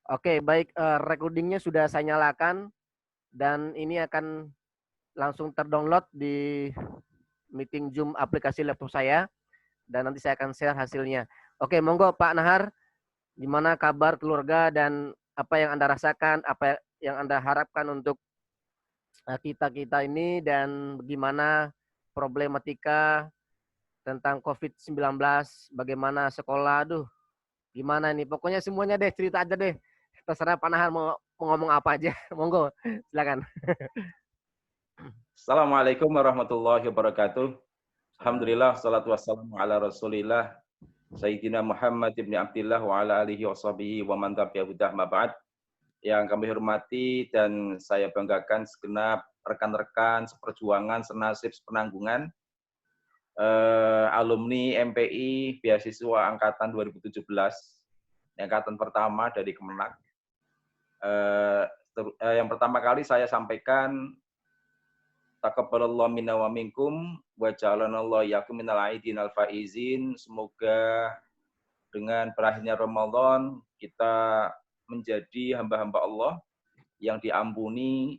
Oke, baik, recordingnya sudah saya nyalakan dan ini akan langsung terdownload di meeting Zoom aplikasi laptop saya dan nanti saya akan share hasilnya. Oke, monggo Pak Nahar, gimana kabar keluarga dan apa yang Anda rasakan, apa yang Anda harapkan untuk kita-kita ini dan bagaimana problematika tentang COVID-19, bagaimana sekolah, aduh, gimana nih? Pokoknya semuanya deh, cerita aja deh. Terserah Pak Nahar mau ngomong apa aja. Monggo, silakan. Assalamualaikum warahmatullahi wabarakatuh. Salam. Alhamdulillah, salatu wassalamu ala rasulillah, Sayyidina Muhammad ibn Abdillah wa ala alihi wa sahbihi wa man tabi'ahu ma ba'd. Yang kami hormati dan saya banggakan segenap rekan-rekan seperjuangan, senasib, sepenanggungan, alumni MPI beasiswa angkatan 2017, angkatan pertama dari Kemenak. Yang pertama kali saya sampaikan taqabbalallahu minna wa minkum wa ja'alanallahu iyyakum minal aidin faizin. Semoga dengan berakhirnya Ramadan kita menjadi hamba-hamba Allah yang diampuni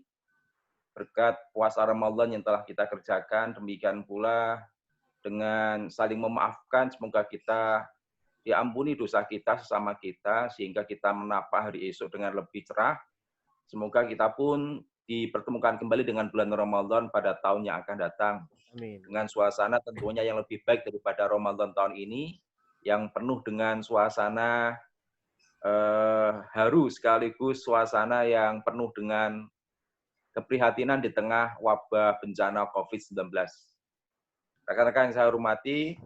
berkat puasa Ramadan yang telah kita kerjakan. Demikian pula dengan saling memaafkan, semoga kita diampuni dosa kita sesama kita sehingga kita menapa hari esok dengan lebih cerah. Semoga kita pun dipertemukan kembali dengan bulan Ramadan pada tahun yang akan datang. Amin. Dengan suasana tentunya yang lebih baik daripada Ramadan tahun ini, yang penuh dengan suasana haru sekaligus suasana yang penuh dengan keprihatinan di tengah wabah bencana COVID-19. Rekan-rekan yang saya hormati,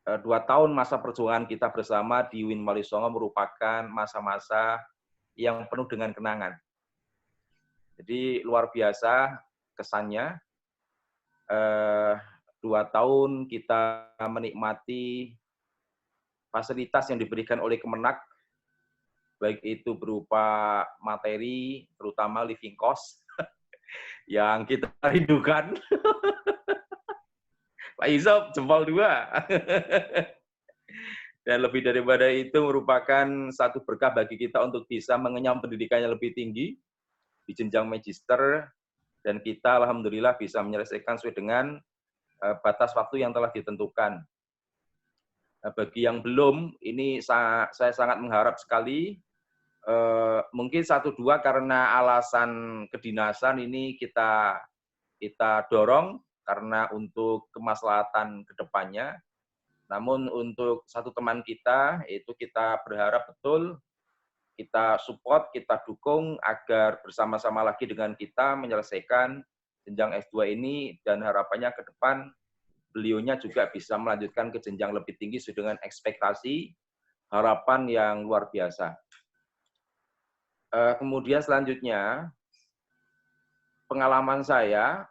2 tahun masa perjuangan kita bersama di UIN Wali Songo merupakan masa-masa yang penuh dengan kenangan. Jadi luar biasa kesannya. 2 tahun kita menikmati fasilitas yang diberikan oleh Kemenak, baik itu berupa materi, terutama living cost, yang kita rindukan. Pak Isob, jempol 2. Dan lebih daripada itu merupakan satu berkah bagi kita untuk bisa mengenyam pendidikan yang lebih tinggi di jenjang magister, dan kita alhamdulillah bisa menyelesaikan sesuai dengan batas waktu yang telah ditentukan. Bagi yang belum, ini saya sangat mengharap sekali, mungkin 1-2 karena alasan kedinasan ini kita dorong karena untuk kemaslahatan kedepannya. Namun untuk satu teman kita, itu kita berharap betul, kita support, kita dukung agar bersama-sama lagi dengan kita menyelesaikan jenjang S2 ini, dan harapannya ke depan beliaunya juga bisa melanjutkan ke jenjang lebih tinggi sesuai dengan ekspektasi, harapan yang luar biasa. Kemudian selanjutnya, pengalaman saya,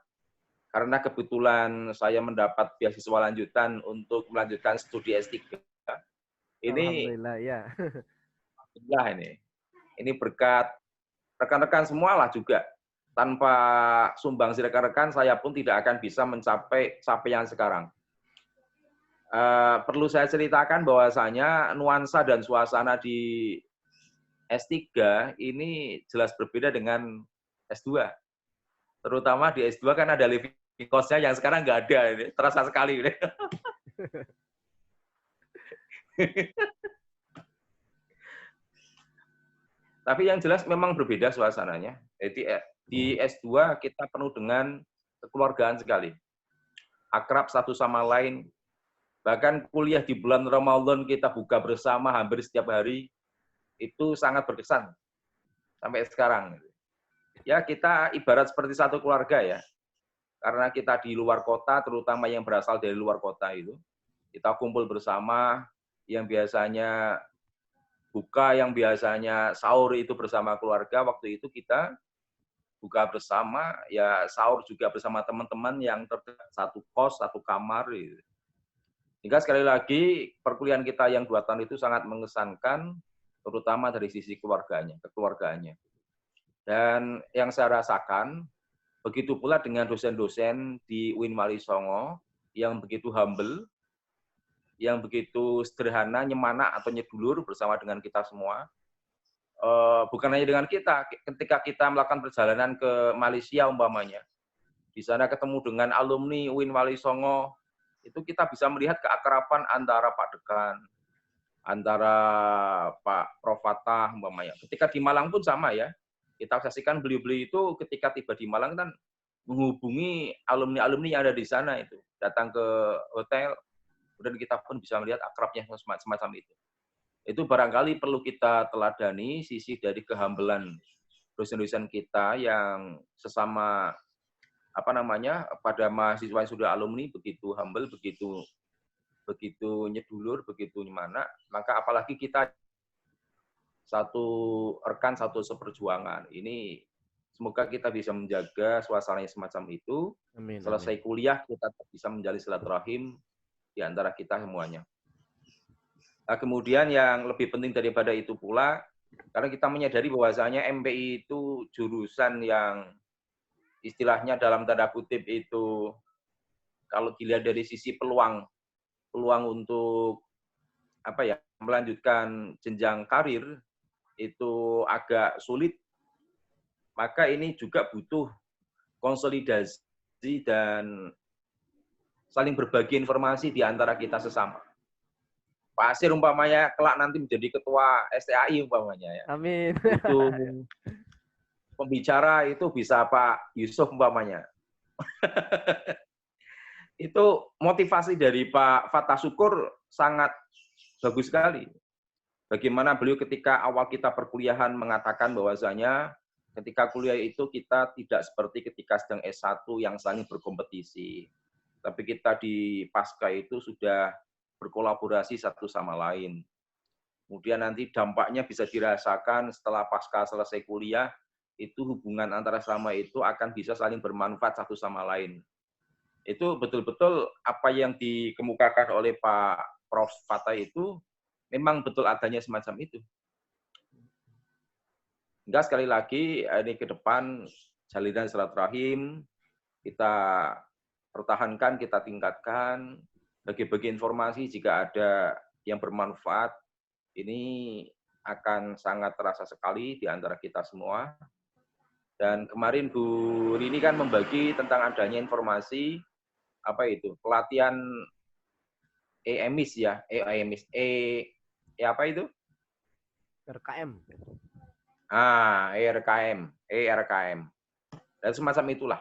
karena kebetulan saya mendapat beasiswa lanjutan untuk melanjutkan studi S3, ini Alhamdulillah ya. alhamdulillah ini berkat rekan-rekan semua lah juga. Tanpa sumbangsi rekan-rekan, saya pun tidak akan bisa mencapai capaian sekarang. Perlu saya ceritakan bahwasanya nuansa dan suasana di S3 ini jelas berbeda dengan S2. Terutama di S2 kan ada living cost-nya yang sekarang nggak ada. Ini terasa sekali. Tapi yang jelas memang berbeda suasananya. Jadi di S2 kita penuh dengan kekeluargaan sekali. Akrab satu sama lain. Bahkan kuliah di bulan Ramadan kita buka bersama hampir setiap hari. Itu sangat berkesan sampai sekarang. Ya kita ibarat seperti satu keluarga ya. Karena kita di luar kota, terutama yang berasal dari luar kota itu. Kita kumpul bersama, yang biasanya buka, yang biasanya sahur itu bersama keluarga, waktu itu kita buka bersama, ya sahur juga bersama teman-teman yang terdekat, satu kos, satu kamar. Gitu. Sehingga sekali lagi, perkuliahan kita yang 2 tahun itu sangat mengesankan, terutama dari sisi kekeluargaannya. Dan yang saya rasakan, begitu pula dengan dosen-dosen di UIN Wali Songo, yang begitu humble, yang begitu sederhana, nyemana atau nyedulur bersama dengan kita semua. bukan hanya dengan kita, ketika kita melakukan perjalanan ke Malaysia umpamanya, di sana ketemu dengan alumni UIN Wali Songo, itu kita bisa melihat keakraban antara Pak Dekan, antara Pak Prof. Fatah umpamanya. Ketika di Malang pun sama ya. Kita saksikan beliau-beliau itu ketika tiba di Malang kan menghubungi alumni-alumni yang ada di sana itu. Datang ke hotel, kemudian kita pun bisa melihat akrabnya semacam itu. Itu barangkali perlu kita teladani sisi dari kehambelan dosen-dosen kita yang sesama pada mahasiswa yang sudah alumni begitu humble, begitu nyedulur, begitu gimana, maka apalagi kita satu rekan, satu seperjuangan. Ini semoga kita bisa menjaga suasana semacam itu. Amin, Selesai amin. kuliah kita bisa menjalin silaturahim di antara kita semuanya. Nah, kemudian yang lebih penting daripada itu pula, karena kita menyadari bahwasanya MPI itu jurusan yang istilahnya dalam tanda kutip itu kalau dilihat dari sisi peluang untuk melanjutkan jenjang karir itu agak sulit, maka ini juga butuh konsolidasi dan saling berbagi informasi di antara kita sesama. Pak Asir umpamanya kelak nanti menjadi ketua STAI umpamanya ya. Amin. Itu pembicara itu bisa Pak Yusuf umpamanya. Itu motivasi dari Pak Fatah Syukur sangat bagus sekali. Bagaimana beliau ketika awal kita perkuliahan mengatakan bahwasanya ketika kuliah itu kita tidak seperti ketika sedang S1 yang saling berkompetisi. Tapi kita di pasca itu sudah berkolaborasi satu sama lain. Kemudian nanti dampaknya bisa dirasakan setelah pasca selesai kuliah, itu hubungan antara sama itu akan bisa saling bermanfaat satu sama lain. Itu betul-betul apa yang dikemukakan oleh Pak Prof. Fatah itu memang betul adanya semacam itu. Hingga sekali lagi ini ke depan jalinan silaturahim kita pertahankan, kita tingkatkan, bagi-bagi informasi jika ada yang bermanfaat, ini akan sangat terasa sekali di antara kita semua. Dan kemarin Bu Rini kan membagi tentang adanya informasi pelatihan EMIS ya, apa itu? RKM. ERKM. Dan semacam itulah.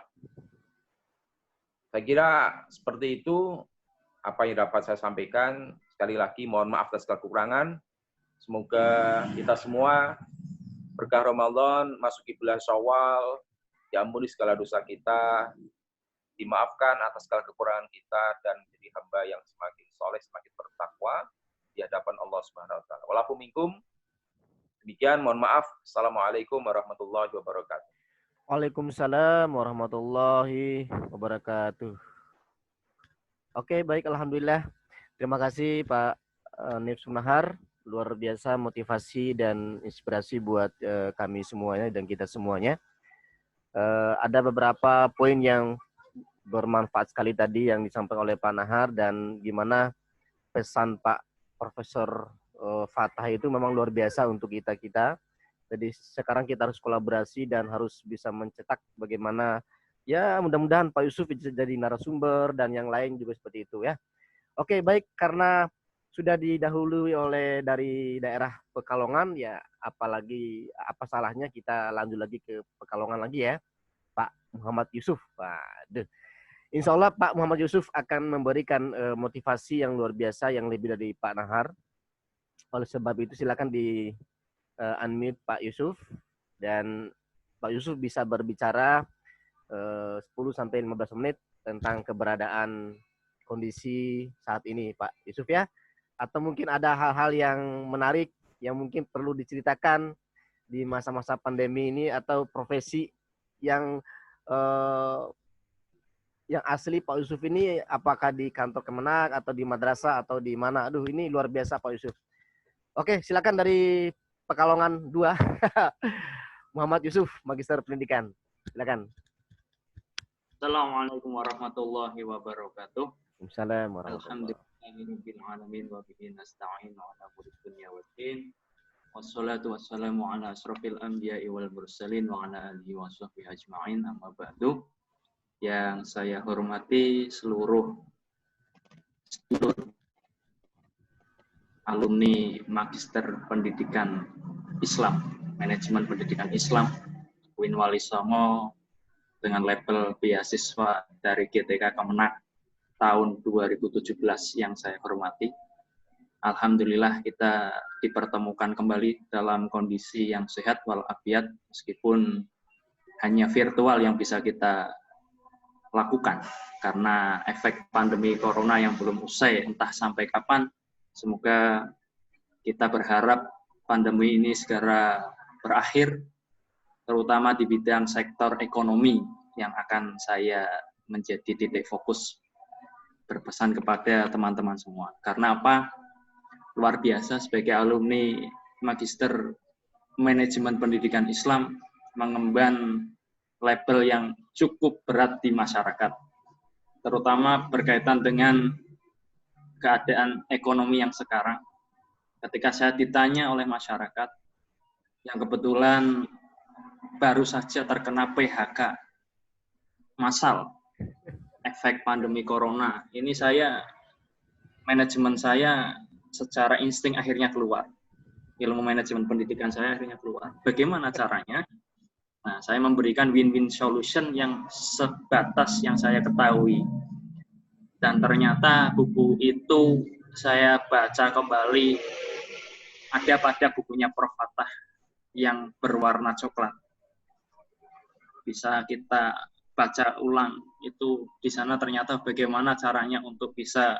Saya kira seperti itu apa yang dapat saya sampaikan. Sekali lagi mohon maaf atas kekurangan. Semoga kita semua berkah Ramadan, masuki bulan Syawal, diampuni segala dosa kita, dimaafkan atas segala kekurangan kita, dan menjadi hamba yang semakin soleh, semakin bertakwa di hadapan Allah Subhanahu wa taala. Walaupun minkum. Demikian, mohon maaf. Assalamualaikum warahmatullahi wabarakatuh. Waalaikumsalam warahmatullahi wabarakatuh. Oke, baik, alhamdulillah. Terima kasih Pak Nif Sunahar, luar biasa motivasi dan inspirasi buat kami semuanya dan kita semuanya. Ada beberapa poin yang bermanfaat sekali tadi yang disampaikan oleh Pak Nahar, dan gimana pesan Pak Profesor Fatah itu memang luar biasa untuk kita. Jadi sekarang kita harus kolaborasi dan harus bisa mencetak bagaimana, ya mudah-mudahan Pak Yusuf bisa jadi narasumber dan yang lain juga seperti itu ya. Oke, baik, karena sudah didahului oleh dari daerah Pekalongan, ya apalagi apa salahnya kita lanjut lagi ke Pekalongan lagi ya, Pak Muhammad Yusuf. Waduh. Insya Allah Pak Muhammad Yusuf akan memberikan motivasi yang luar biasa yang lebih dari Pak Nahar. Oleh sebab itu silakan di unmute Pak Yusuf, dan Pak Yusuf bisa berbicara 10-15 menit tentang keberadaan kondisi saat ini Pak Yusuf ya. Atau mungkin ada hal-hal yang menarik yang mungkin perlu diceritakan di masa-masa pandemi ini, atau profesi yang asli Pak Yusuf ini, apakah di kantor Kemenak atau di madrasah atau di mana. Aduh, ini luar biasa Pak Yusuf. Oke, silakan dari Pekalongan 2. Muhammad Yusuf, Magister Pendidikan. Silakan. Assalamualaikum warahmatullahi wabarakatuh. Waalaikumsalam warahmatullahi Alhamdulillahirabbil alamin wa bihi nasta'in ala umuri dunya waddin. Wassalatu wassalamu ala asrofil anbiya'i wal mursalin wa ala alihi wa sahbihi ajma'in amma ba'du. Yang saya hormati seluruh alumni Magister Pendidikan Islam, Manajemen Pendidikan Islam, UIN Wali Songo dengan label beasiswa dari GTK Kemenak tahun 2017 yang saya hormati. Alhamdulillah kita dipertemukan kembali dalam kondisi yang sehat walafiat meskipun hanya virtual yang bisa kita lakukan karena efek pandemi corona yang belum usai entah sampai kapan. Semoga kita berharap pandemi ini segera berakhir, terutama di bidang sektor ekonomi yang akan saya menjadi titik fokus berpesan kepada teman-teman semua. Karena apa? Luar biasa sebagai alumni Magister Manajemen Pendidikan Islam mengemban label yang cukup berat di masyarakat, terutama berkaitan dengan keadaan ekonomi yang sekarang. Ketika saya ditanya oleh masyarakat yang kebetulan baru saja terkena PHK massal efek pandemi corona, ini manajemen saya secara insting akhirnya keluar. Ilmu manajemen pendidikan saya akhirnya keluar. Bagaimana caranya? Nah, saya memberikan win-win solution yang sebatas yang saya ketahui. Dan ternyata buku itu saya baca kembali, ada pada bukunya Prof. Fatah yang berwarna coklat. Bisa kita baca ulang, itu di sana ternyata bagaimana caranya untuk bisa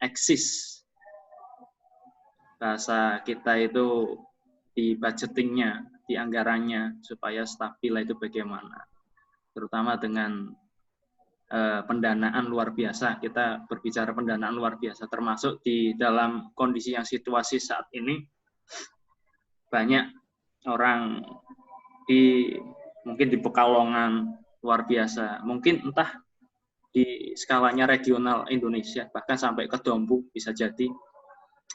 eksis. Bahasa kita itu di budgetingnya, di anggarannya, supaya stabil itu bagaimana. Terutama dengan pendanaan luar biasa, kita berbicara pendanaan luar biasa, termasuk di dalam kondisi yang situasi saat ini, banyak orang mungkin di Pekalongan luar biasa, mungkin entah di skalanya regional Indonesia, bahkan sampai ke Dombu bisa jadi,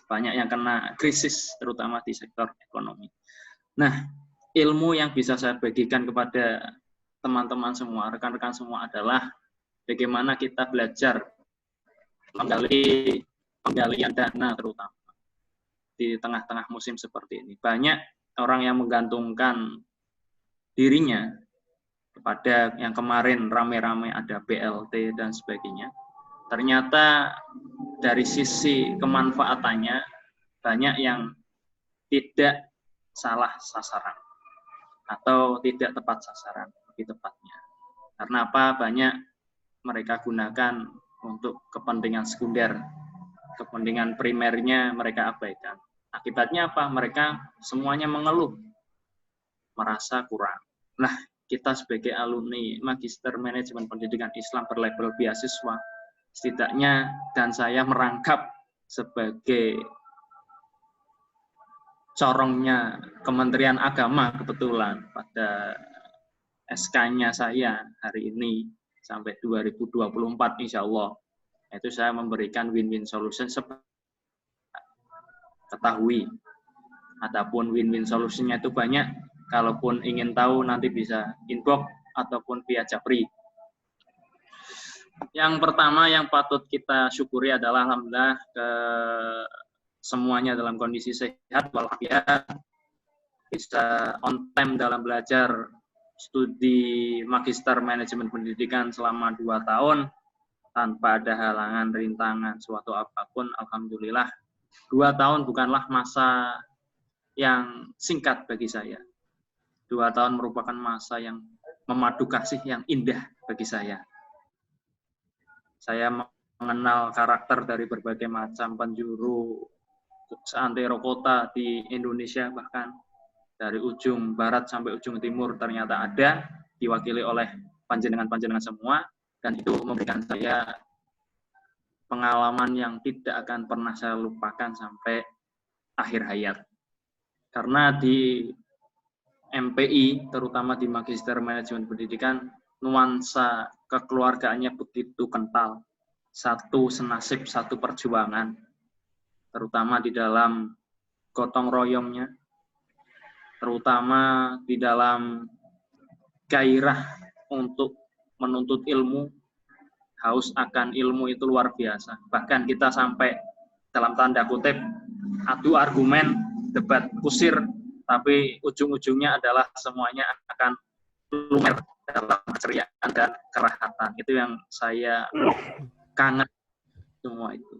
banyak yang kena krisis, terutama di sektor ekonomi. Nah, ilmu yang bisa saya bagikan kepada teman-teman semua, rekan-rekan semua adalah bagaimana kita belajar penggalian dana, terutama di tengah-tengah musim seperti ini. Banyak orang yang menggantungkan dirinya kepada yang kemarin rame-rame ada BLT dan sebagainya. Ternyata dari sisi kemanfaatannya banyak yang tidak salah sasaran atau tidak tepat sasaran, lebih tepatnya. Karena apa? Banyak mereka gunakan untuk kepentingan sekunder, kepentingan primernya mereka abaikan. Akibatnya apa? Mereka semuanya mengeluh, merasa kurang. Nah, kita sebagai alumni Magister Manajemen Pendidikan Islam berlabel beasiswa, setidaknya dan saya merangkap sebagai corongnya Kementerian Agama kebetulan pada SK-nya saya hari ini sampai 2024 insya Allah, itu saya memberikan win-win solution ketahui. Adapun win-win solutionnya itu banyak, kalaupun ingin tahu nanti bisa inbox ataupun via Japri. Yang pertama yang patut kita syukuri adalah alhamdulillah semuanya dalam kondisi sehat walafiat, bisa on time dalam belajar studi Magister Manajemen Pendidikan selama 2 tahun tanpa ada halangan, rintangan, suatu apapun. Alhamdulillah 2 tahun bukanlah masa yang singkat bagi saya. 2 tahun merupakan masa yang memadu kasih yang indah bagi saya. Saya mengenal karakter dari berbagai macam penjuru seantero kota di Indonesia, bahkan dari ujung barat sampai ujung timur ternyata ada, diwakili oleh panjenengan-panjenengan semua, dan itu memberikan saya pengalaman yang tidak akan pernah saya lupakan sampai akhir hayat. Karena di MPI, terutama di Magister Manajemen Pendidikan, nuansa kekeluargaannya begitu kental. Satu senasib, satu perjuangan. Terutama di dalam gotong royongnya, terutama di dalam gairah untuk menuntut ilmu, haus akan ilmu itu luar biasa. Bahkan kita sampai dalam tanda kutip adu argumen, debat kusir, tapi ujung-ujungnya adalah semuanya akan lumer dalam keceriaan dan kerahatan. Itu yang saya kangen semua itu.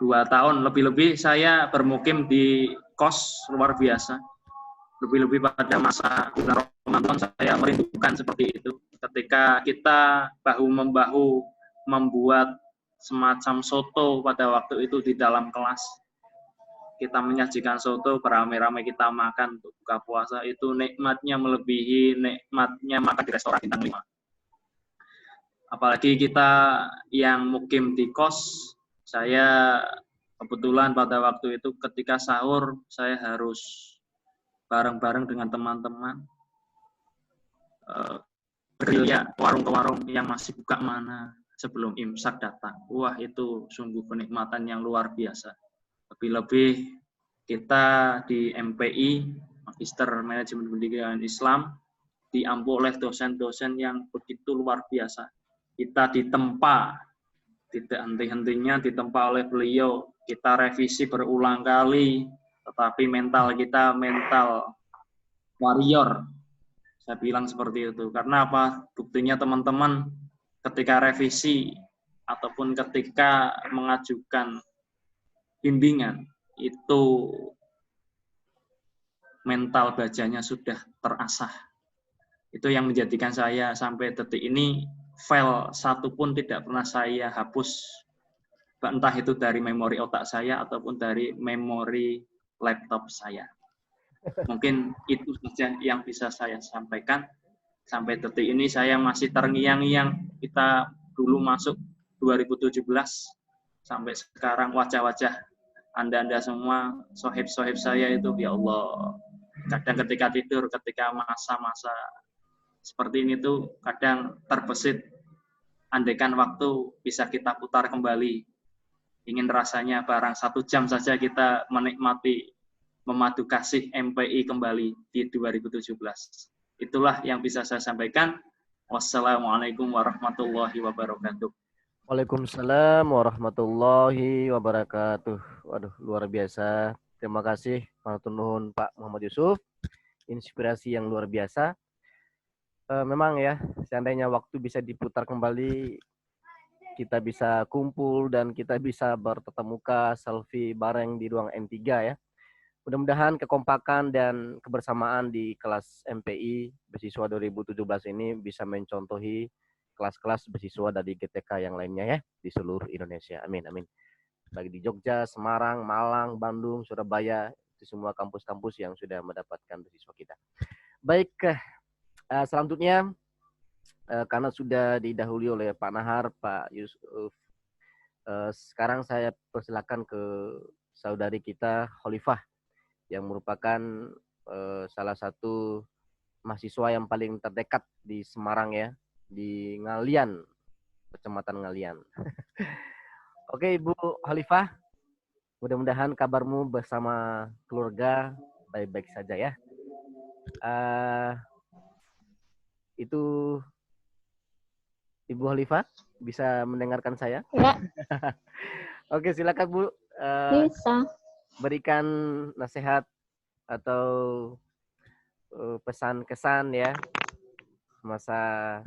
2 tahun lebih-lebih saya bermukim di kos luar biasa. Lebih-lebih pada masa bulan Ramadan saya merindukan seperti itu. Ketika kita bahu-membahu membuat semacam soto pada waktu itu di dalam kelas. Kita menyajikan soto, beramai-ramai kita makan untuk buka puasa, itu nikmatnya melebihi nikmatnya makan di restoran bintang 5. Apalagi kita yang mukim di kos, saya kebetulan pada waktu itu ketika sahur, saya harus bareng-bareng dengan teman-teman bergerilya warung ke warung yang masih buka mana sebelum imsak datang. Wah, itu sungguh kenikmatan yang luar biasa. Lebih-lebih kita di MPI, Magister Manajemen Pendidikan Islam, diampu oleh dosen-dosen yang begitu luar biasa. Kita ditempa, tidak henti-hentinya ditempa oleh beliau. Kita revisi berulang kali, tetapi mental kita mental warrior. Saya bilang seperti itu. Karena apa? Buktinya teman-teman ketika revisi ataupun ketika mengajukan bimbingan, itu mental bacanya sudah terasah. Itu yang menjadikan saya sampai detik ini file satu pun tidak pernah saya hapus, entah itu dari memori otak saya ataupun dari memori laptop saya. Mungkin itu saja yang bisa saya sampaikan. Sampai detik ini saya masih terngiang-ngiang. Kita dulu masuk 2017 sampai sekarang wajah-wajah Anda semua, sohib-sohib saya itu, ya Allah. Kadang ketika tidur, ketika masa-masa seperti ini tuh kadang terbesit, andaikan waktu bisa kita putar kembali. Ingin rasanya barang 1 jam saja kita menikmati memadu kasih MPI kembali di 2017. Itulah yang bisa saya sampaikan. Wassalamualaikum warahmatullahi wabarakatuh. Waalaikumsalam warahmatullahi wabarakatuh. Waduh, luar biasa. Terima kasih Pak Muhammad Yusuf. Inspirasi yang luar biasa. Memang ya, seandainya waktu bisa diputar kembali, kita bisa kumpul dan kita bisa bertetap muka, selfie bareng di ruang M3 ya. Mudah-mudahan kekompakan dan kebersamaan di kelas MPI beasiswa 2017 ini bisa mencontohi kelas-kelas beasiswa dari GTK yang lainnya ya di seluruh Indonesia. Amin, amin. Bagi di Jogja, Semarang, Malang, Bandung, Surabaya, itu semua kampus-kampus yang sudah mendapatkan beasiswa kita. Baik, selanjutnya karena sudah didahului oleh Pak Nahar, Pak Yusuf, sekarang saya persilakan ke saudari kita Khalifah yang merupakan salah satu mahasiswa yang paling terdekat di Semarang ya, di Ngalian, Kecamatan Ngalian. Oke, Ibu Khalifah, mudah-mudahan kabarmu bersama keluarga baik-baik saja ya. Itu Ibu Khalifah bisa mendengarkan saya? Ya. Oke, silakan Bu. Bisa. Berikan nasihat atau pesan-kesan ya masa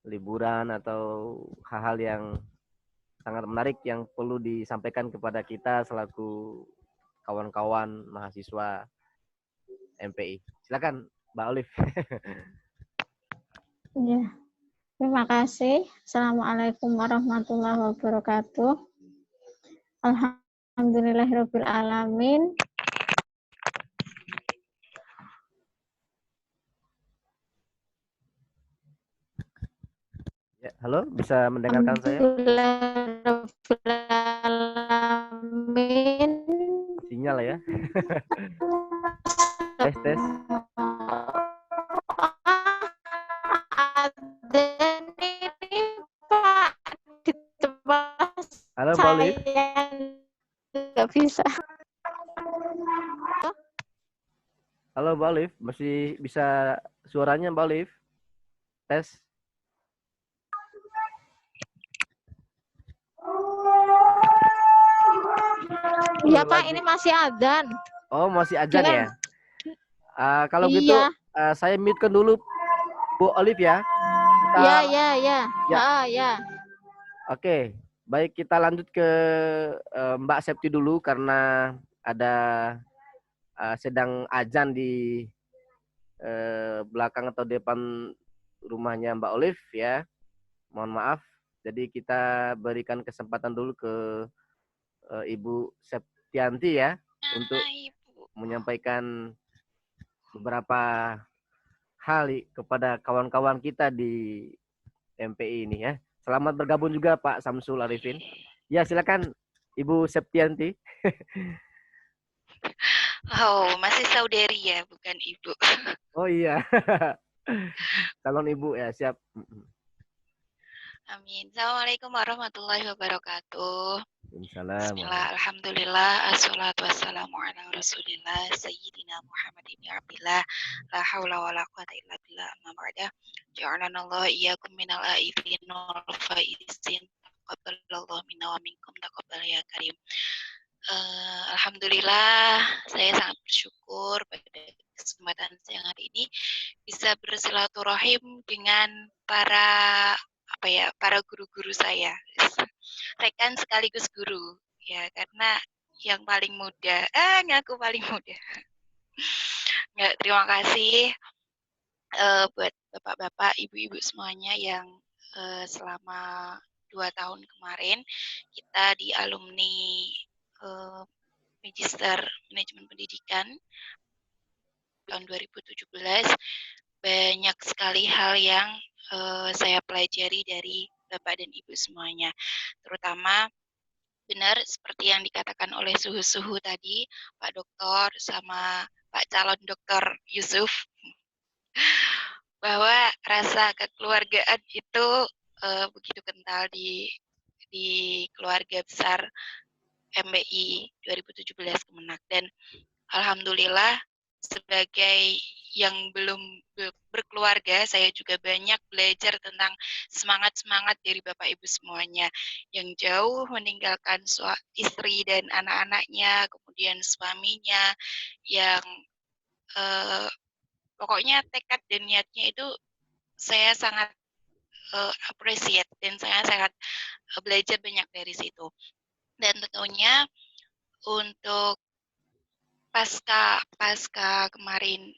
liburan atau hal-hal yang sangat menarik yang perlu disampaikan kepada kita selaku kawan-kawan mahasiswa MPI. Silakan Mbak Olive. Ya. Terima kasih. Assalamualaikum warahmatullahi wabarakatuh. Alhamdulillahirabbil alamin. Ya, halo, bisa mendengarkan saya? Alhamdulillahirabbil alamin. Sinyal ya. Tes. Halo, Mbak Olive. Nggak bisa. Halo Mbak Olive, masih bisa suaranya Mbak Olive? Tes. Iya Pak, ini masih adzan. Oh, masih adzan ya? Jangan. Kalau gitu, Iya. saya mute-kan dulu Bu Olive ya. Ya, Kita, ya, ya. ya, Ya. oke. Baik, kita lanjut ke Mbak Septi dulu karena ada sedang adzan di belakang atau depan rumahnya Mbak Olive ya. Mohon maaf. Jadi kita berikan kesempatan dulu ke Ibu Septianti ya untuk menyampaikan beberapa hal kepada kawan-kawan kita di MPI ini ya. Selamat bergabung juga Pak Samsul Arifin. Ya, silakan Ibu Septianti. Oh, masih saudari ya, bukan ibu. Oh iya. Calon ibu ya, siap. Amin. Assalamualaikum warahmatullahi wabarakatuh. Bismillah. Bismillah, alhamdulillah, assalatu wassalamu ala rasulillah, sayyidina Muhammad ibn Abdillah, la hawla wa la quwata illa billah, amma ba'da. Ja'alana Allah iyyakum minal aidin wal faizin, taqabbalallahu minna wa minkum, taqabbal ya karim. Alhamdulillah, saya sangat bersyukur pada kesempatan siang hari ini bisa bersilaturahim dengan para guru-guru saya, rekan sekaligus guru ya, karena yang paling muda, ngaku paling muda. Nggak, terima kasih buat bapak-bapak, ibu-ibu semuanya yang selama 2 tahun kemarin kita di alumni Magister Manajemen Pendidikan tahun 2017, banyak sekali hal yang saya pelajari dari Bapak dan Ibu semuanya. Terutama benar seperti yang dikatakan oleh suhu-suhu tadi, Pak Doktor sama Pak calon Doktor Yusuf, bahwa rasa kekeluargaan itu begitu kental di keluarga besar MBI 2017 Kemenak. Dan alhamdulillah sebagai yang belum berkeluarga, saya juga banyak belajar tentang semangat-semangat dari Bapak Ibu semuanya yang jauh meninggalkan istri dan anak-anaknya, kemudian suaminya yang pokoknya tekad dan niatnya itu saya sangat appreciate dan saya sangat belajar banyak dari situ. Dan tentunya untuk pasca kemarin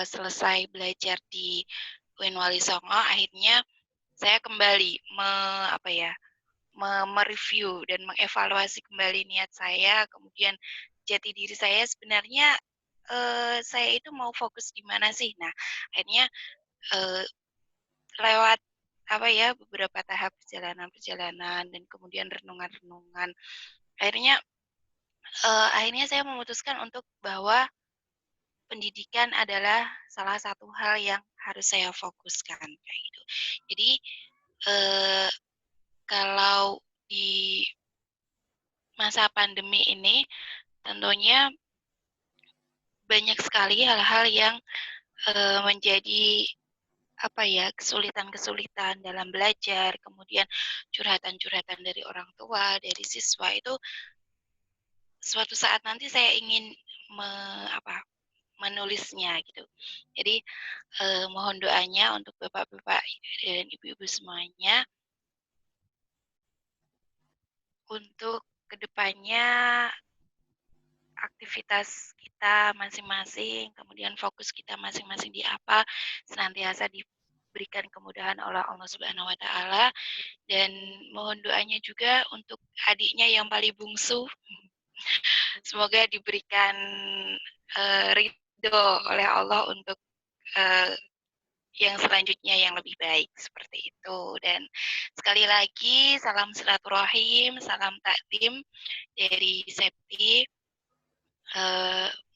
selesai belajar di UIN Wali Songo, akhirnya saya kembali mereview dan mengevaluasi kembali niat saya, kemudian jati diri saya sebenarnya saya itu mau fokus di mana sih. Nah, akhirnya lewat beberapa tahap perjalanan dan kemudian renungan-renungan, akhirnya saya memutuskan untuk bahwa pendidikan adalah salah satu hal yang harus saya fokuskan kayak gitu. Jadi kalau di masa pandemi ini tentunya banyak sekali hal-hal yang menjadi kesulitan-kesulitan dalam belajar, kemudian curhatan-curhatan dari orang tua, dari siswa itu suatu saat nanti saya ingin menulisnya gitu. Jadi mohon doanya untuk bapak-bapak dan ibu-ibu semuanya untuk kedepannya aktivitas kita masing-masing, kemudian fokus kita masing-masing di apa, senantiasa diberikan kemudahan oleh Allah Subhanahu wa taala, dan mohon doanya juga untuk adiknya yang paling bungsu. Semoga diberikan ridho oleh Allah untuk yang selanjutnya yang lebih baik seperti itu. Dan sekali lagi salam silaturahim, salam takdim dari Septi.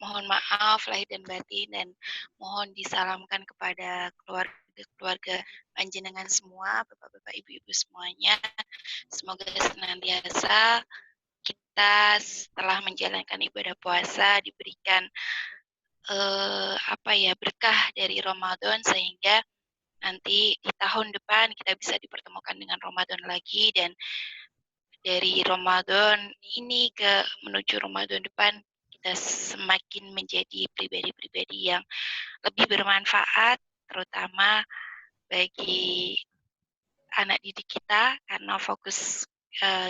Mohon maaf lahir dan batin, dan mohon disalamkan kepada keluarga panjenengan semua, bapak-bapak, ibu-ibu semuanya. Semoga senantiasa kita setelah menjalankan ibadah puasa diberikan berkah dari Ramadan sehingga nanti di tahun depan kita bisa dipertemukan dengan Ramadan lagi, dan dari Ramadan ini menuju Ramadan depan kita semakin menjadi pribadi-pribadi yang lebih bermanfaat, terutama bagi anak didik kita, karena fokus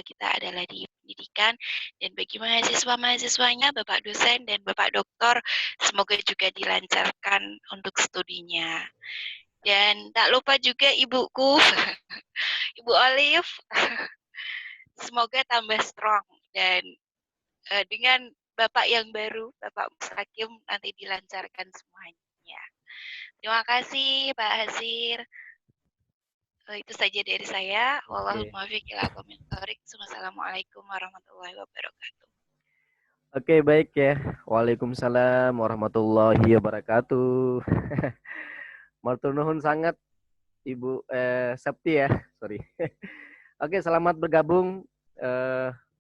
kita adalah di pendidikan, dan bagi mahasiswa-mahasiswanya, Bapak dosen dan Bapak doktor, semoga juga dilancarkan untuk studinya. Dan tak lupa juga ibuku, Ibu Olive, semoga tambah strong, dan dengan Bapak yang baru, Bapak Mustaqim, nanti dilancarkan semuanya. Terima kasih Pak Hasir. Itu saja dari saya. Wallahul muwaffiq ila aqwamit thoriq. Wassalamualaikum warahmatullahi wabarakatuh. Oke, baik ya. Waalaikumsalam warahmatullahi wabarakatuh. Matur nuhun sangat Ibu Septi ya. Sorry. Oke, selamat bergabung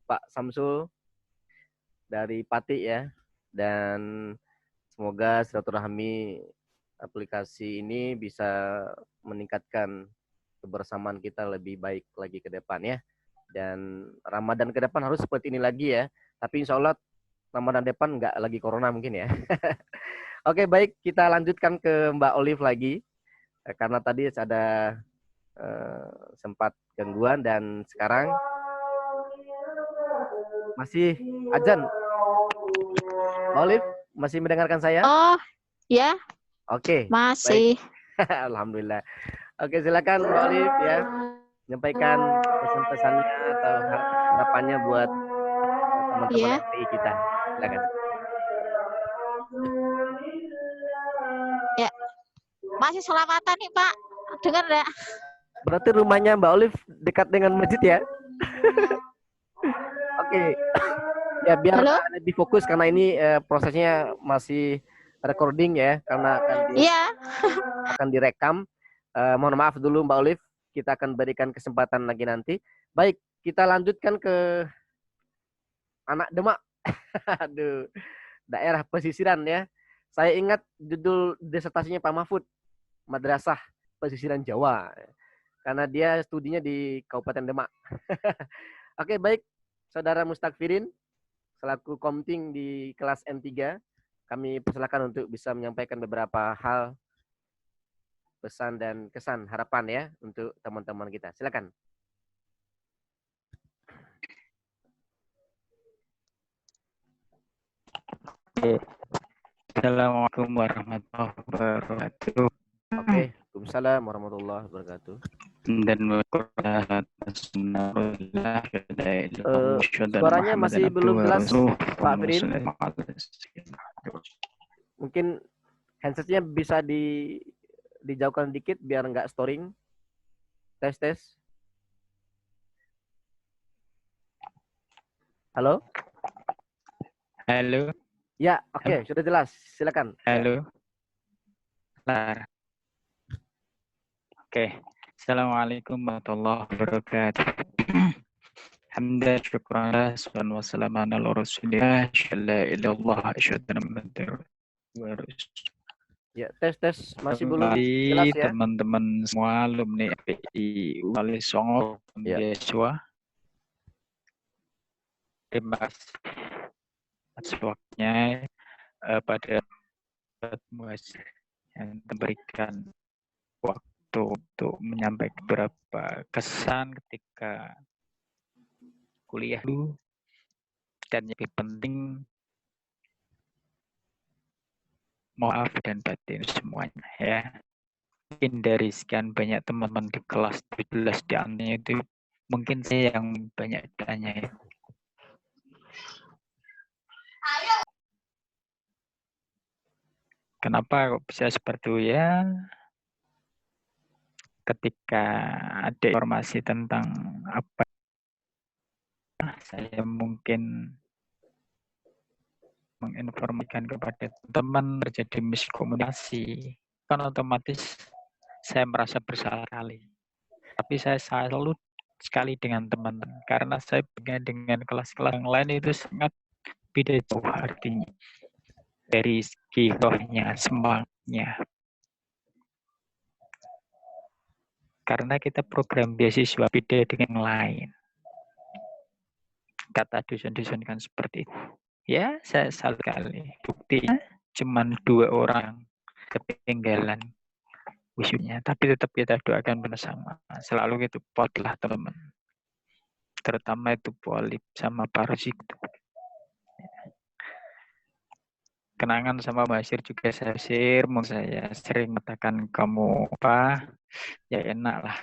Pak Samsul dari Pati ya. Dan semoga silaturahmi aplikasi ini bisa meningkatkan kebersamaan kita lebih baik lagi ke depan ya. Dan Ramadan ke depan harus seperti ini lagi ya. Tapi insya Allah Ramadan depan nggak lagi corona mungkin ya. Oke, baik, kita lanjutkan ke Mbak Olive lagi. Karena tadi ada sempat gangguan, dan sekarang masih azan. Mbak Olive, masih mendengarkan saya? Oh, ya. Oke. Masih. Alhamdulillah. Oke, silakan Mbak Olive ya. Menyampaikan pesan-pesannya atau harapannya buat teman-teman FPI kita. Silakan. Ya. Masih selamatan nih, Pak. Dengar enggak? Berarti rumahnya Mbak Olive dekat dengan masjid ya? Oke. Ya, biar lebih fokus karena ini prosesnya masih recording ya, karena akan direkam. Mohon maaf dulu Mbak Olive, kita akan berikan kesempatan lagi nanti. Baik, kita lanjutkan ke anak Demak. Aduh, daerah pesisiran ya. Saya ingat judul disertasinya Pak Mahfud, Madrasah Pesisiran Jawa. Karena dia studinya di Kabupaten Demak. Oke, baik. Saudara Mustakfirin, selaku komting di kelas M3, kami persilakan untuk bisa menyampaikan beberapa hal, pesan dan kesan, harapan ya untuk teman-teman kita. Silakan. Assalamualaikum warahmatullahi wabarakatuh. Oke, Waalaikumsalam warahmatullahi wabarakatuh. Dan suaranya masih belum jelas, Pak Firin. Mungkin handsetnya bisa dijauhkan dikit biar nggak storing. Tes. Halo? Halo. Ya, oke, sudah jelas. Silakan. Halo. Ya. Oke. Assalamualaikum warahmatullahi wabarakatuh. Hamdan syukran wa salaman ala rasulillah la ilallah asyhadu anna ya, tes masih belum jelas ya. Teman-teman semua alumni FPI Wali Songo Yeswa. Terima kasih atas waktunya pada yang memberikan waktu untuk menyampaikan beberapa kesan ketika kuliah dulu, dan yang lebih penting maaf dan batin semuanya ya. Mungkin dari sekian banyak teman-teman di kelas 17 di antaranya itu mungkin saya yang banyak tanya ya. Kenapa kok bisa seperti itu ya? Ketika ada informasi tentang apa, saya mungkin menginformasikan kepada teman, terjadi miskomunikasi, kan otomatis saya merasa bersalah sekali. Tapi saya salut sekali dengan teman-teman, karena saya dengan kelas-kelas yang lain itu sangat beda jauh artinya. dari segi rohnya, semangatnya. Karena kita program beasiswa beda dengan yang lain. Kata dusun-dusun kan seperti itu. Ya, saya salut sekali. Buktinya cuma 2 orang ketinggalan wisudanya. Tapi tetap kita doakan bersama. Selalu gitu, pot lah teman-teman. Terutama itu Polip sama Parusik. Kenangan sama Basir juga saya share. Saya sering katakan kamu apa, ya enak lah.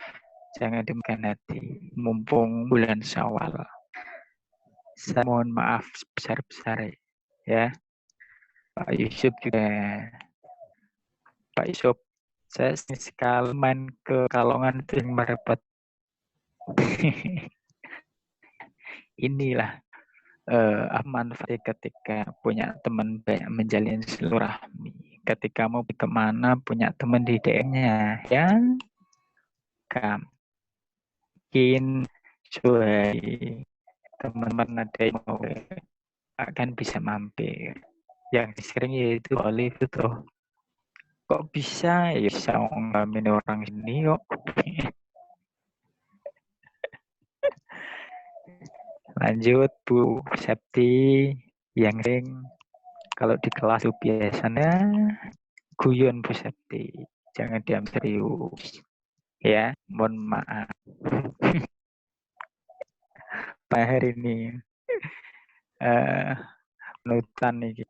Jangan dimakan hati. Mumpung bulan Syawal. Saya mohon maaf sebesar-besar ya. Pak Yusuf juga. Pak Yusuf, saya sekali main ke Kalongan itu yang merapat. Inilah manfaat ketika punya teman banyak menjalin silaturahmi. Ketika mau kemana punya teman di DM-nya, ya kan. Mungkin suai teman-teman ada yang mau akan bisa mampir. Yang sering yaitu Olive itu. Kok bisa? Ya bisa ngalamin orang ini kok. Lanjut Bu Septi, yang sering kalau di kelas itu biasanya guyon Bu Septi, jangan diam serius ya, mohon maaf. Pak hari ini penutupan nih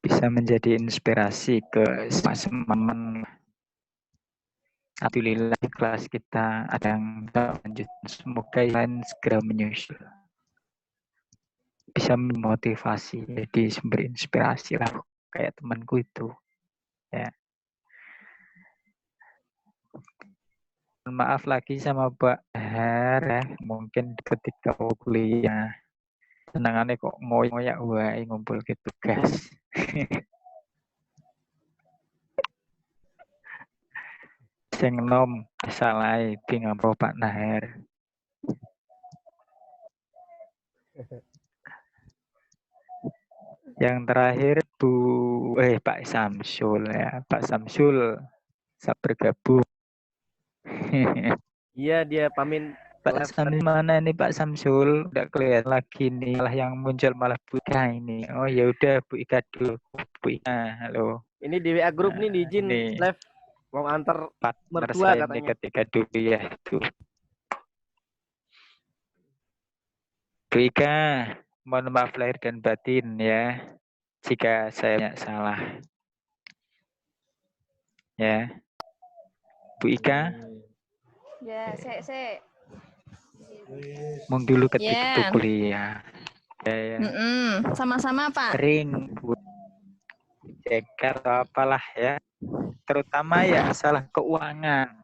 bisa menjadi inspirasi ke teman-teman. Alhamdulillah di kelas kita ada yang lanjut. Semoga yang segera menyusul. Bisa memotivasi, jadi sumber inspirasi lah kayak temanku itu. Ya. Maaf lagi sama Pak Har ya, mungkin ketika kuliah senangannya kok ngoyak wae ngumpul ke tugas. Sing nom salah iki ngapa Pak Nahar. Yang terakhir Pak Samsul ya, Pak Samsul saat bergabung. Iya, dia pamit. Pak Samsul mana nih Pak Samsul? Udah kelihatan lagi nih, malah yang muncul malah Bu Ika ini. Oh ya udah Bu Ika dulu. Bu Ika, halo. Ini di WA grup nih diizin live mau antar mertua katanya. Ketika dulu ya itu. Bu Ika, mohon maaf lahir dan batin ya, jika saya salah. Ya, Bu Ika. Ya, saya. Mau dulu ketika kuliah. Ya. Sama-sama Pak. Sering Bu ceker atau apalah ya. Terutama ya masalah keuangan.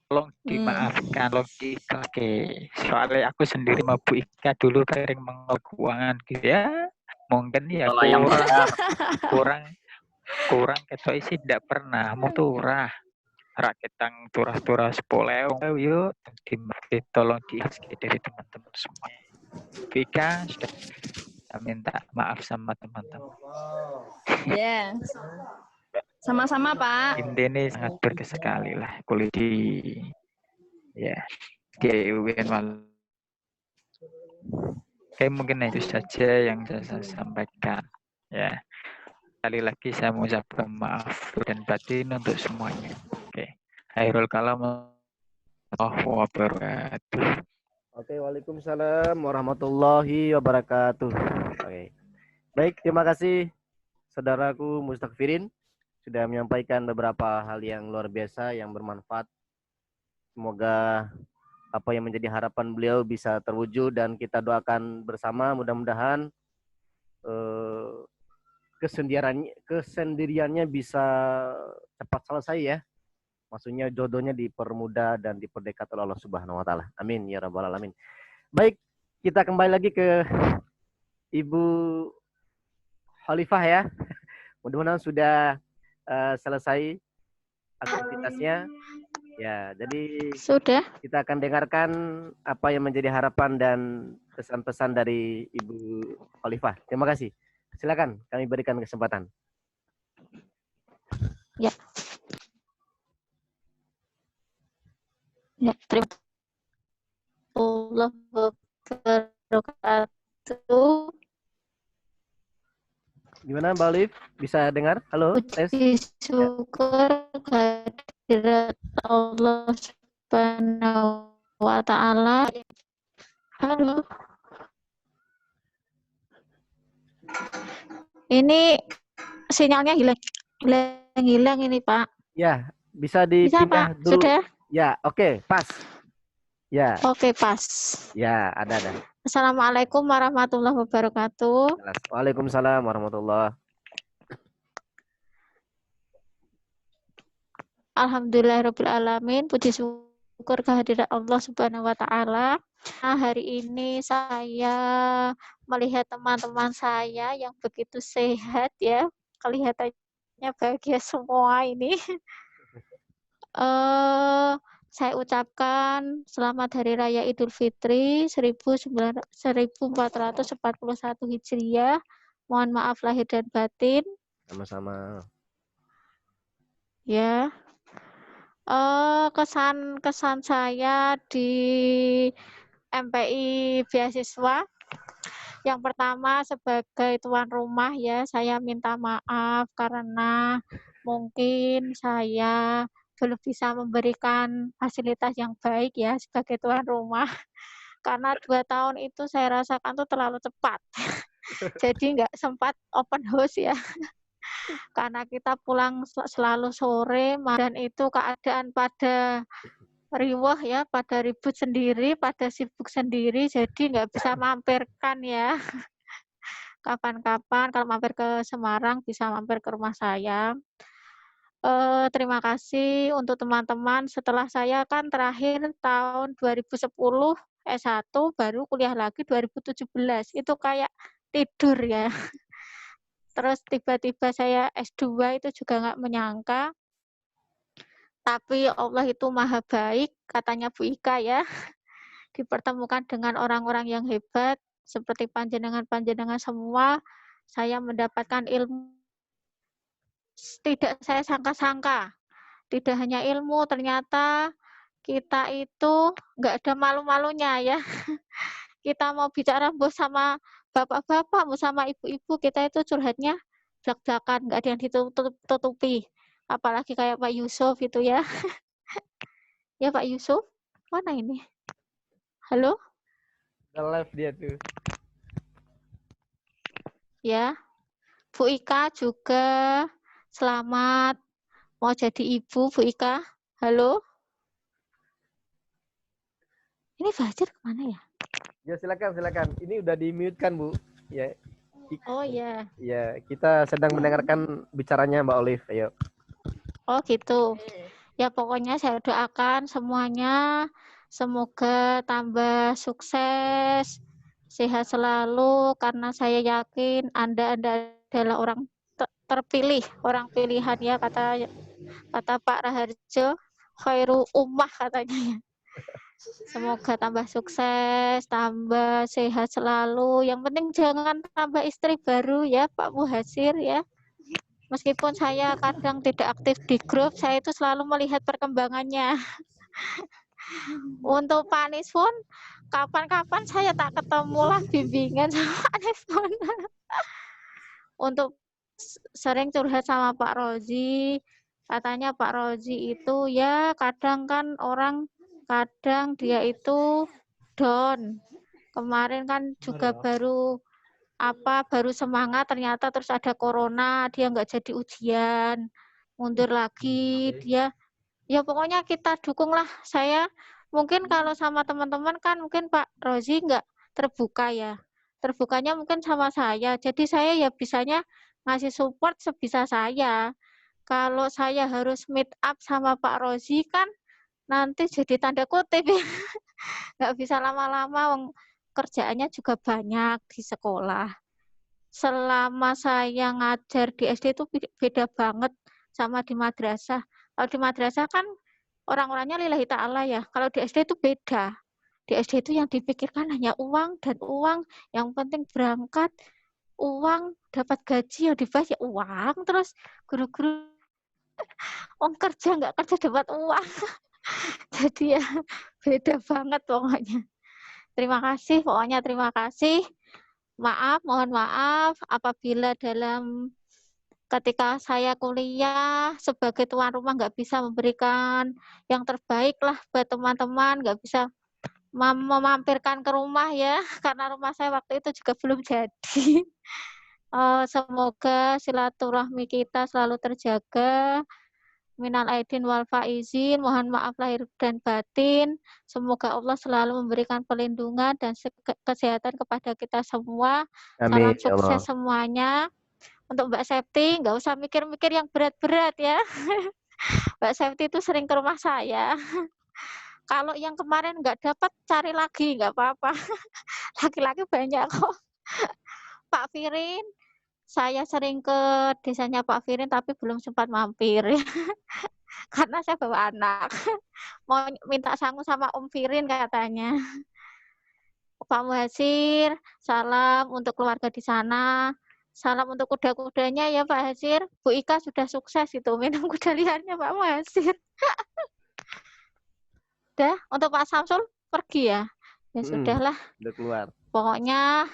Tolong dimaafkan, tolong diikhlaskan. Soalnya aku sendiri sama Bu Ika dulu sering mengelola keuangan gitu ya. Mungkin ya kurang ketok isi tidak pernah mau turah. Raketang turah-turah 10 yuk. Tolong diikhlaskan dari teman-teman semua. Bu Ika sudah minta maaf sama teman-teman. Ya. Sama-sama Pak. Ini sangat berkesan sekali lah kuliah di UIN. Oke, mungkin itu saja yang saya sampaikan ya. Sekali lagi saya mau ucapkan maaf dan batin untuk semuanya. Oke. Khairul kalam warahmatullahi wabarakatuh. Oke, waalaikumsalam warahmatullahi wabarakatuh. Oke. Baik, terima kasih saudaraku Mustakfirin sudah menyampaikan beberapa hal yang luar biasa yang bermanfaat. Semoga apa yang menjadi harapan beliau bisa terwujud dan kita doakan bersama mudah-mudahan kesendiriannya bisa cepat selesai ya. Maksudnya jodohnya dipermudah dan diperdekat oleh Allah Subhanahu wa taala. Amin ya rabbal alamin. Baik, kita kembali lagi ke Ibu Khalifah ya. Mudah-mudahan sudah selesai aktivitasnya. Ya, jadi Sudah. kita akan dengarkan apa yang menjadi harapan dan pesan-pesan dari Ibu Khalifah. Terima kasih. Silakan, kami berikan kesempatan. Ya. Ya, terima kasih. Allah wabarakatuh. Gimana Mbak Olive? Bisa dengar? Halo, tes. Puji syukur kehadirat Allah Subhanahu wa Ta'ala. Halo. Ini sinyalnya hilang ini Pak. Ya, bisa Bisa dipindah Pak? dulu. Sudah? Ya, oke, pas. Ya, Oke, pas. ya, ada. Assalamualaikum warahmatullahi wabarakatuh. Jelas. Waalaikumsalam warahmatullahi. Alhamdulillahirrabbilalamin. Puji syukur kehadirat Allah Subhanahu wa Ta'ala. Nah, hari ini saya melihat teman-teman saya yang begitu sehat ya. Kelihatannya bahagia semua ini. Saya ucapkan selamat Hari Raya Idul Fitri 1441 Hijriah. Mohon maaf lahir dan batin. Sama-sama. Ya. Kesan saya di MPI beasiswa. Yang pertama sebagai tuan rumah ya, saya minta maaf karena mungkin saya belum bisa memberikan fasilitas yang baik ya sebagai tuan rumah. Karena 2 tahun itu saya rasakan tuh terlalu cepat. Jadi nggak sempat open house ya. Karena kita pulang selalu sore dan itu keadaan pada riwah ya, pada ribut sendiri, pada sibuk sendiri, jadi nggak bisa mampirkan ya. Kapan-kapan kalau mampir ke Semarang bisa mampir ke rumah saya. Terima kasih untuk teman-teman. Setelah saya kan terakhir tahun 2010 S1, baru kuliah lagi 2017. Itu kayak tidur ya. Terus tiba-tiba saya S2 itu juga nggak menyangka. Tapi Allah itu maha baik, katanya Bu Ika ya. Dipertemukan dengan orang-orang yang hebat, seperti panjenengan-panjenengan semua. Saya mendapatkan ilmu tidak saya sangka-sangka. Tidak hanya ilmu, ternyata kita itu nggak ada malu-malunya ya. Kita mau bicara sama bapak-bapak, sama ibu-ibu, kita itu curhatnya blak-blakan, nggak ada yang ditutupi. Apalagi kayak Pak Yusuf itu ya. Ya Pak Yusuf, mana ini? Halo? Live dia tuh. Ya, Bu Ika juga selamat mau jadi ibu, Bu Ika. Halo? Ini Fajar kemana ya? Ya silakan. Ini udah di-mute kan Bu? Ya. Oh ya. Ya, kita sedang mendengarkan bicaranya Mbak Olive. Ayo. Oh gitu. Ya pokoknya saya doakan semuanya semoga tambah sukses, sehat selalu karena saya yakin Anda adalah orang terpilih, orang pilihan ya kata Pak Raharjo, khairu ummah katanya ya. Semoga tambah sukses, tambah sehat selalu. Yang penting jangan tambah istri baru ya Pak Muhasir ya. Meskipun saya kadang tidak aktif di grup, saya itu selalu melihat perkembangannya. Untuk Pak Anies pun, kapan-kapan saya tak ketemu lah bimbingan sama Pak Anies pun. Untuk sering curhat sama Pak Rozi, katanya Pak Rozi itu ya kadang kan orang, kadang dia itu down. Kemarin kan juga baru semangat ternyata terus ada corona, dia nggak jadi ujian, mundur lagi dia. Ya pokoknya kita dukunglah. Saya mungkin kalau sama teman-teman kan mungkin Pak Rozi nggak terbuka ya. Terbukanya mungkin sama saya. Jadi saya ya bisanya ngasih support sebisa saya. Kalau saya harus meet up sama Pak Rozi kan nanti jadi tanda kutip ya. Nggak bisa lama-lama, kerjaannya juga banyak di sekolah. Selama saya ngajar di SD itu beda banget sama di madrasah. Kalau di madrasah kan orang-orangnya lillahi ta'ala ya. Kalau di SD itu beda. Di SD itu yang dipikirkan hanya uang dan uang. Yang penting berangkat, uang, dapat gaji, yang dibahas ya uang. Terus guru-guru orang kerja nggak kerja dapat uang. Jadi ya beda banget pokoknya. Terima kasih, pokoknya terima kasih. Maaf, mohon maaf apabila dalam ketika saya kuliah sebagai tuan rumah nggak bisa memberikan yang terbaik lah buat teman-teman, nggak bisa memampirkan ke rumah ya, karena rumah saya waktu itu juga belum jadi. Semoga silaturahmi kita selalu terjaga. Minal aidin wal faizin, mohon maaf lahir dan batin. Semoga Allah selalu memberikan perlindungan dan kesehatan kepada kita semua. Amin, Salam ya Allah. sukses semuanya. Untuk Mbak Septi, nggak usah mikir-mikir yang berat-berat ya. Mbak Septi itu sering ke rumah saya. Kalau yang kemarin nggak dapat, cari lagi, nggak apa-apa. Laki-laki banyak kok. Pak Firin, saya sering ke desanya Pak Firin, tapi belum sempat mampir. Karena saya bawa anak. Mau minta sangu sama Om Firin katanya. Pak Muhasir, salam untuk keluarga di sana. Salam untuk kuda-kudanya ya Pak Hasir. Bu Ika sudah sukses itu minum kuda liarnya Pak Muhasir. Udah, untuk Pak Samsul pergi ya? Ya sudahlah. Udah keluar. Pokoknya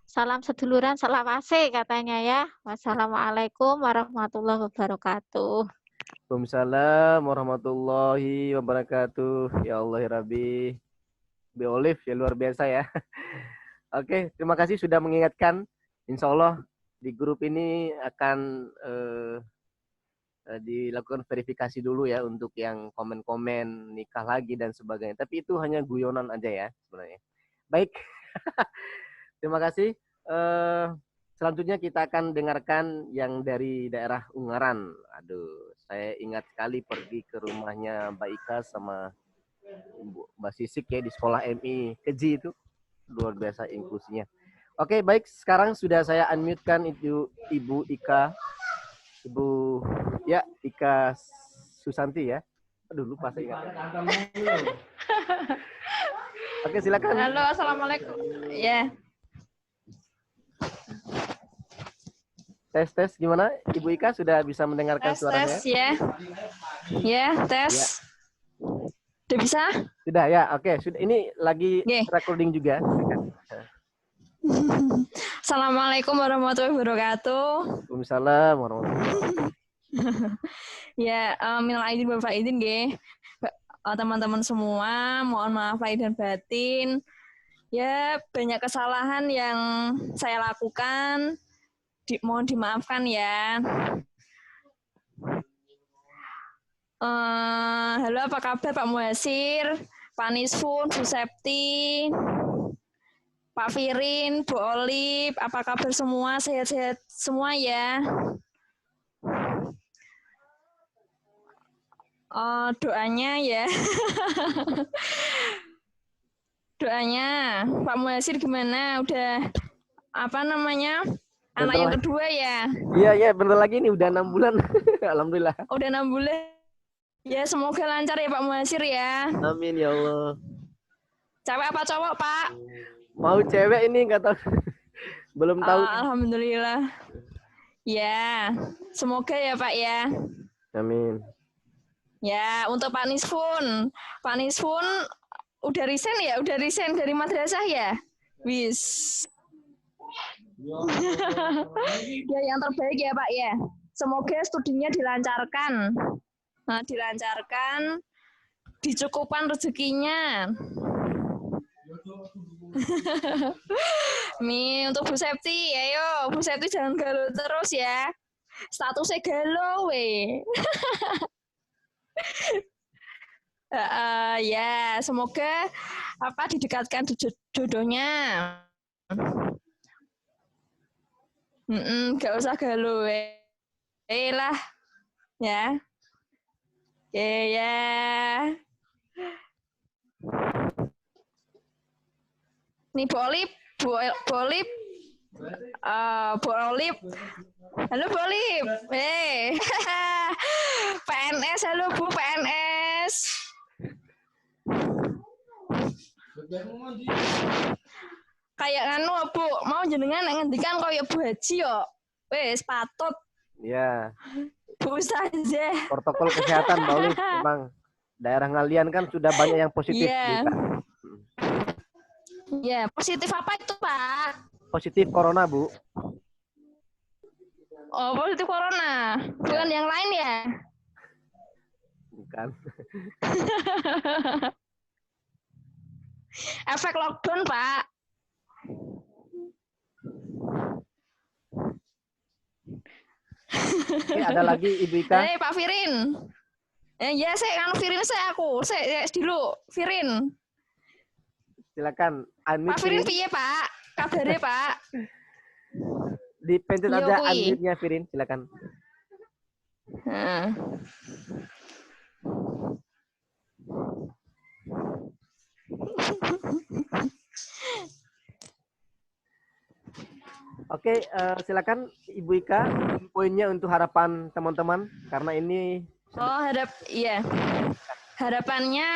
salam seduluran, salam AC katanya ya. Wassalamualaikum warahmatullahi wabarakatuh. Waalaikumsalam warahmatullahi wabarakatuh. Ya Allah ya Rabbi. Bi Olive ya luar biasa ya. Oke, terima kasih sudah mengingatkan. Insya Allah di grup ini akan dilakukan verifikasi dulu ya untuk yang komen-komen nikah lagi dan sebagainya. Tapi itu hanya guyonan aja ya sebenarnya. Baik, terima kasih. Selanjutnya kita akan dengarkan yang dari daerah Ungaran. Aduh, saya ingat sekali pergi ke rumahnya Mbak Ika sama Mbak Sisik ya di sekolah MI Keji itu. Luar biasa inklusinya. Oke, baik. Sekarang sudah saya unmute-kan itu Ibu Ika. Ibu ya, Ika Susanti ya. Aduh, lupa saya ingat. Oke, silakan. Halo, assalamualaikum. Ya. Tes gimana? Ibu Ika sudah bisa mendengarkan suaranya? Tes ya. Ya, tes. Ya. Udah bisa? Sudah ya, oke. Sudah. Ini lagi recording juga. Assalamualaikum warahmatullahi wabarakatuh. Waalaikumsalam warahmatullahi wabarakatuh. Ya, minal aidin wal faizin nggih. Teman-teman semua, mohon maaf lahir dan batin. Ya, banyak kesalahan yang saya lakukan. Mohon dimaafkan ya. Halo, apa kabar Pak Muhasir, Pak Nisfun, Bu Septi, Pak Firin, Bu Olive, apa kabar semua? Sehat-sehat semua ya. Doanya ya. Doanya, Pak Muhasir gimana? Udah apa namanya? Anak yang kedua ya? Iya, bentar lagi nih udah 6 bulan. Alhamdulillah. Udah 6 bulan. Ya, semoga lancar ya Pak Muhasir ya. Amin ya Allah. Cewek apa cowok, Pak? Mau cewek ini nggak tahu. Belum tahu. Alhamdulillah. Ya, semoga ya Pak ya. Amin. Ya, untuk Pak Nisfun. Pak Nisfun udah resign ya? Udah resign dari madrasah ya? Wis. Ya, yang terbaik ya Pak ya. Semoga studinya dilancarkan. Nah, dilancarkan, dicukupkan rezekinya. Nih, untuk Bu Septi, ayo Bu Septi jangan galau terus ya. Statusnya galau, weh. Ya, semoga didekatkan jodohnya. Gak usah galau, lah, ya. Oke ya. Nih Bu Olive. Bu Olive. Halo Bu Olive. PNS, halo Bu PNS. Mas. Kayak anu Bu, mau jenengan ngendikan kaya Bu Haji yo. Wis patut. Ya, Bu saja. protokol kesehatan Mbak Olive, memang daerah Ngalian kan sudah banyak yang positif. Iya. Bu. Ya, positif apa itu, Pak? Positif corona, Bu. Oh, positif corona. Bukan yang lain ya? Bukan. Efek lockdown, Pak. Oke, ada lagi Ibu Ika. Pak Firin. Ya, saya Firin aku. Saya dulu, Firin. Silakan. Pak Firin piye, Pak? Kabare, Pak? Dipencet aja unmute-nya Firin, silakan. Oke, silakan Ibu Ika, poinnya untuk harapan teman-teman karena ini. Iya. Harapannya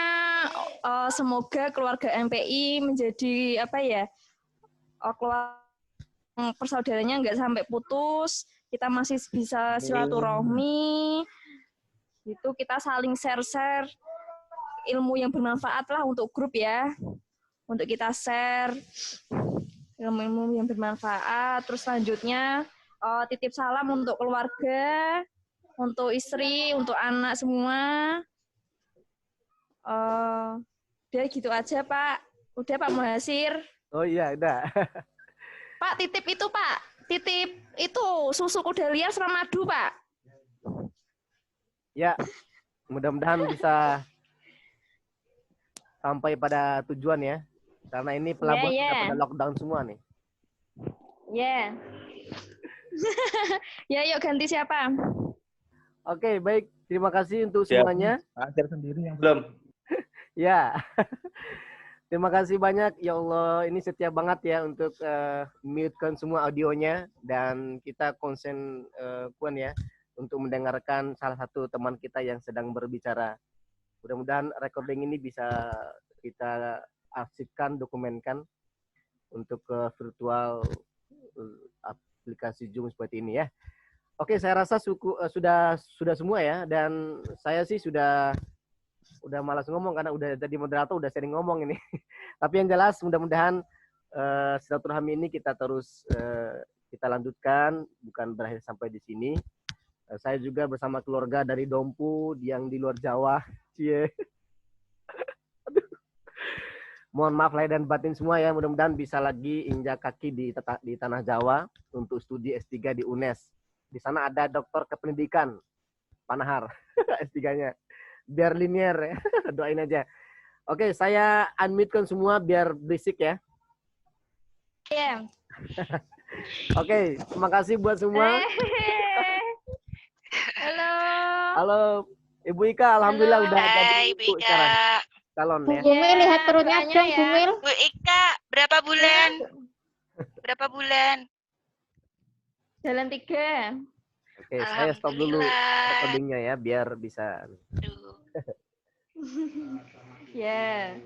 semoga keluarga MPI menjadi apa ya? Keluarga persaudaranya nggak sampai putus, kita masih bisa silaturahmi. Itu kita saling share ilmu yang bermanfaat lah untuk grup ya. Untuk kita share ilmu-ilmu yang bermanfaat. Terus selanjutnya titip salam untuk keluarga, untuk istri, untuk anak semua. Udah gitu aja Pak. Udah Pak Muhasir. Oh iya, udah. Pak, titip itu Pak. Titip itu susu kuda liar sama madu Pak. Ya, mudah-mudahan bisa sampai pada tujuan ya. Karena ini pelabuhan sudah pada lockdown semua nih. Ya. Ya, yuk ganti siapa? Oke, baik. Terima kasih untuk semuanya. Akhir sendiri yang belum. Ya. Terima kasih banyak. Ya Allah, ini setia banget ya untuk mute-kan semua audionya. Dan kita konsen Puan ya untuk mendengarkan salah satu teman kita yang sedang berbicara. Mudah-mudahan recording ini bisa kita arsipkan, dokumenkan untuk virtual aplikasi Zoom seperti ini ya. Oke, saya rasa sudah semua ya. Dan saya sih udah malas ngomong karena udah jadi moderator, udah sering ngomong ini. Tapi yang jelas mudah-mudahan silaturahmi ini kita terus kita lanjutkan, bukan berakhir sampai di sini. Saya juga bersama keluarga dari Dompu yang di luar Jawa. Cie. Mohon maaf lahir dan batin semua ya, mudah-mudahan bisa lagi injak kaki di tanah Jawa untuk studi S3 di UNES. Di sana ada doktor kependidikan, Panahar, S3-nya. Biar linear ya, doain aja. Oke, saya unmute-kan semua biar berisik ya. Iya. Oke, terima kasih buat semua. Halo. Halo, Ibu Ika, alhamdulillah udah jadi Ibu sekarang. Calon Bu ya. Gumil, lihat perutnya dong, Gumil. Bu Ika, berapa bulan? Berapa bulan? Jalan 3. Oke, saya stop dulu recordingnya ya, biar bisa. Aduh. Ya.